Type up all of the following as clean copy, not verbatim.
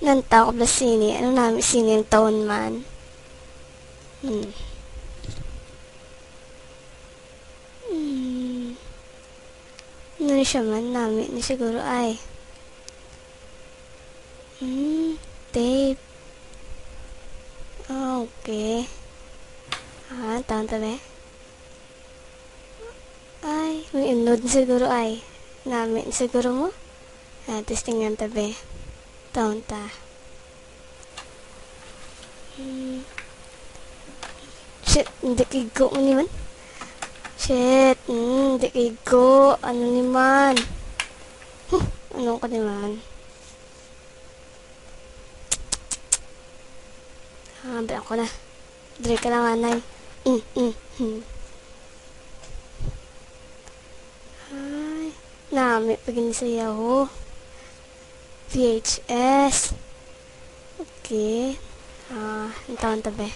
Nanta ko ba sini? Ano namin sini yung taon man? Ano siya man namin ni siguro ay. Tape. Okay. Taon tabi. Ay, may unod siguro ay. Namin siguro mo. Testingan tabi. Taon ta. Shit, hindi kigo mo naman. Shit, hindi kigo. Ano naman? Ano ka naman? Bilang ko na. Dre ka lang anay. Ay, nami pagin sayaw. VHS. Okay. Ang taon tabi.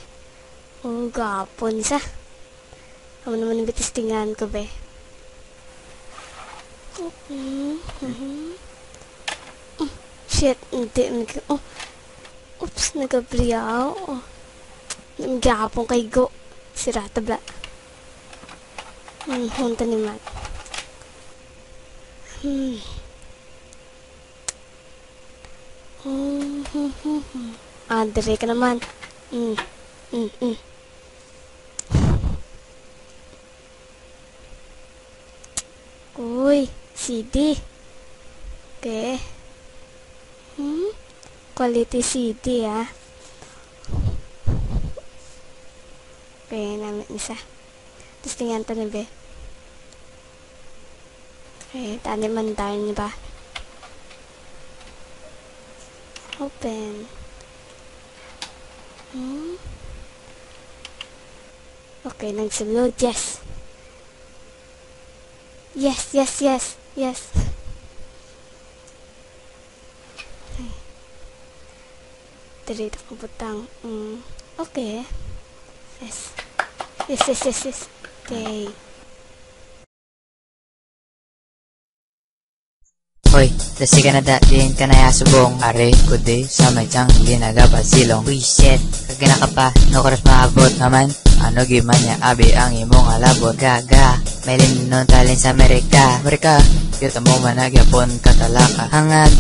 Gapon isa. Ako naman yung bitistingan ko be. Shit, hindi. Oops, nagabriyaw. Gapon kay go. Sira tabla. Hunta ni Mat. Dire ka naman. Uy, CD. Okay. Quality CD, Okay, namin isa. Tapos tingnan ito na, be. Okay, tani mandar niya ba? Open. Okay, nagsulod. Yes. Yes. Okay. Direct ako butang. Okay. Yes. Okay. Hoy, dasi ka na din ka na yasubong. Are, kude, sa may tiyang ginagaba silong. Uy, shit, kagina ka pa, no koras maabot naman. Ano giman niya, abi ang imong alabot. Gaga, may limnon talin sa Amerika. Kita mo man nagyapon katalaka. Hangad,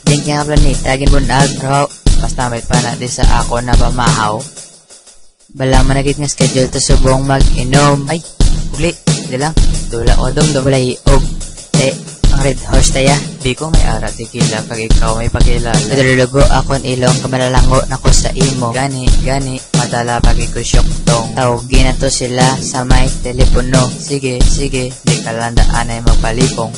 din kaya planeta, ginbunag. Raw, basta may panati sa ako na pamahaw. Balang managit nga schedule to subong mag-inom. Ay, ugli, di lang. Tula o dom walay og. Ang red horse taya, di ko may ara tikila kag ikaw may pakilala. Nadulugo akon ilong kamalalango na ko sa imo. Gani, madala pag ikusyok tong. Tawagin na to sila sa may telepono. Sige, di kalandaan ay magpalipong.